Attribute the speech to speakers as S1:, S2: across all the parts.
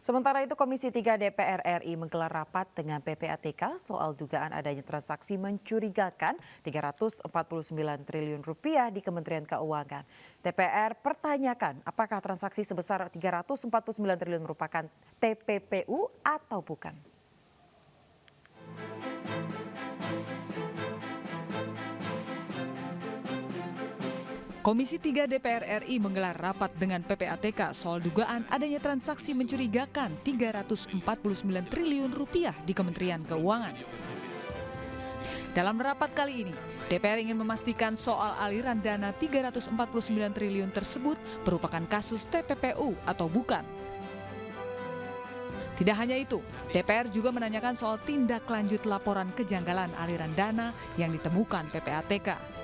S1: Sementara itu Komisi 3 DPR RI menggelar rapat dengan PPATK soal dugaan adanya transaksi mencurigakan 349 triliun rupiah di Kementerian Keuangan. DPR pertanyakan apakah transaksi sebesar 349 triliun merupakan TPPU atau bukan.
S2: Komisi 3 DPR RI menggelar rapat dengan PPATK soal dugaan adanya transaksi mencurigakan 349 triliun rupiah di Kementerian Keuangan. Dalam rapat kali ini, DPR ingin memastikan soal aliran dana 349 triliun tersebut merupakan kasus TPPU atau bukan. Tidak hanya itu, DPR juga menanyakan soal tindak lanjut laporan kejanggalan aliran dana yang ditemukan PPATK.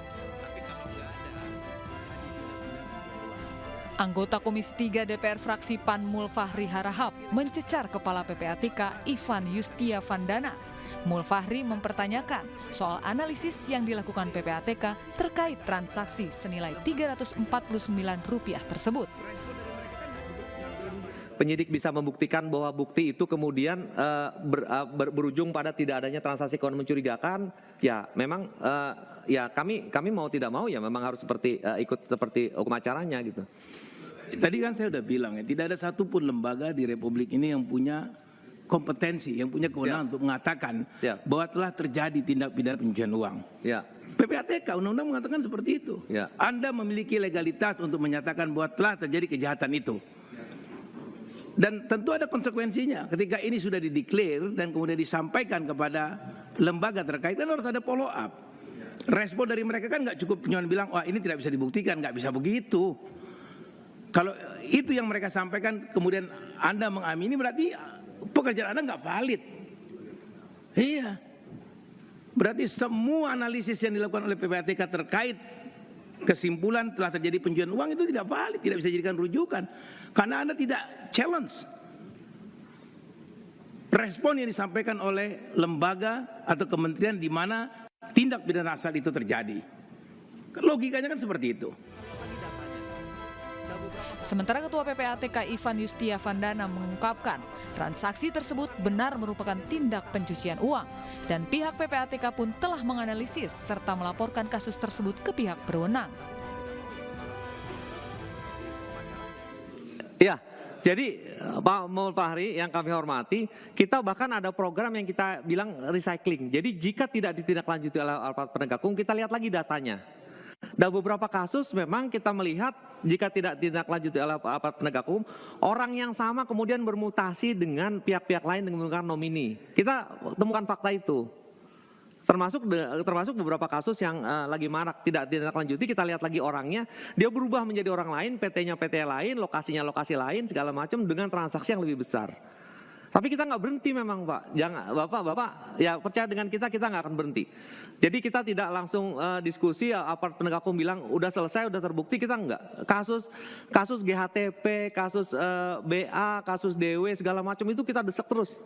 S2: Anggota Komisi 3 DPR fraksi PAN Mulfahri Harahap mencecar Kepala PPATK Ivan Yustiavandana. Mulfahri mempertanyakan soal analisis yang dilakukan PPATK terkait transaksi senilai Rp349 tersebut.
S3: Penyidik bisa membuktikan bahwa bukti itu kemudian berujung pada tidak adanya transaksi keuangan mencurigakan, ya memang ya kami mau tidak mau ya memang harus ikut seperti hukum acaranya gitu.
S4: Tadi kan saya udah bilang ya, tidak ada satupun lembaga di Republik ini yang punya kompetensi, yang punya kewenangan untuk mengatakan bahwa telah terjadi tindak pidana pencucian uang. PPATK undang-undang mengatakan seperti itu. Anda memiliki legalitas untuk menyatakan bahwa telah terjadi kejahatan itu. Dan tentu ada konsekuensinya. Ketika ini sudah dideklar dan kemudian disampaikan kepada lembaga terkait, kan harus ada follow up. Respon dari mereka kan nggak cukup cuma bilang, wah ini tidak bisa dibuktikan, nggak bisa begitu. Kalau itu yang mereka sampaikan, kemudian Anda mengamini, berarti pekerjaan Anda nggak valid. Iya. Berarti semua analisis yang dilakukan oleh PPATK terkait kesimpulan telah terjadi pencucian uang itu tidak valid, tidak bisa dijadikan rujukan. Karena Anda tidak challenge respon yang disampaikan oleh lembaga atau kementerian di mana tindak pidana asal itu terjadi. Logikanya kan seperti itu.
S2: Sementara Ketua PPATK Ivan Yustiavandana mengungkapkan transaksi tersebut benar merupakan tindak pencucian uang dan pihak PPATK pun telah menganalisis serta melaporkan kasus tersebut ke pihak berwenang.
S3: Ya, jadi Pak Mulfahri yang kami hormati, kita bahkan ada program yang kita bilang recycling. Jadi jika tidak ditindaklanjuti oleh aparat penegak hukum, kita lihat lagi datanya. Dan beberapa kasus memang kita melihat jika tidak ditindaklanjuti oleh aparat penegak hukum, orang yang sama kemudian bermutasi dengan pihak-pihak lain dengan menggunakan nomini. Kita temukan fakta itu. Termasuk beberapa kasus yang lagi marak tidak ditindaklanjuti, kita lihat lagi orangnya, dia berubah menjadi orang lain, PT-nya PT lain, lokasinya lokasi lain, segala macam dengan transaksi yang lebih besar. Tapi kita nggak berhenti memang Pak, jangan Bapak ya percaya dengan kita nggak akan berhenti. Jadi kita tidak langsung diskusi, aparat penegak hukum bilang udah selesai, udah terbukti, kita nggak. Kasus GHTP, kasus BA, kasus DW segala macam itu kita desek terus.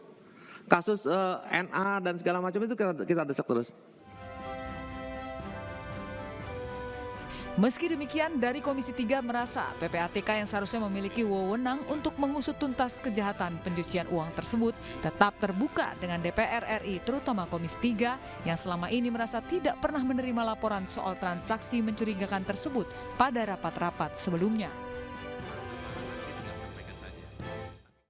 S3: Kasus NA dan segala macam itu kita desek terus.
S2: Meski demikian, dari Komisi 3 merasa PPATK yang seharusnya memiliki wewenang untuk mengusut tuntas kejahatan pencucian uang tersebut tetap terbuka dengan DPR RI, terutama Komisi 3 yang selama ini merasa tidak pernah menerima laporan soal transaksi mencurigakan tersebut pada rapat-rapat sebelumnya.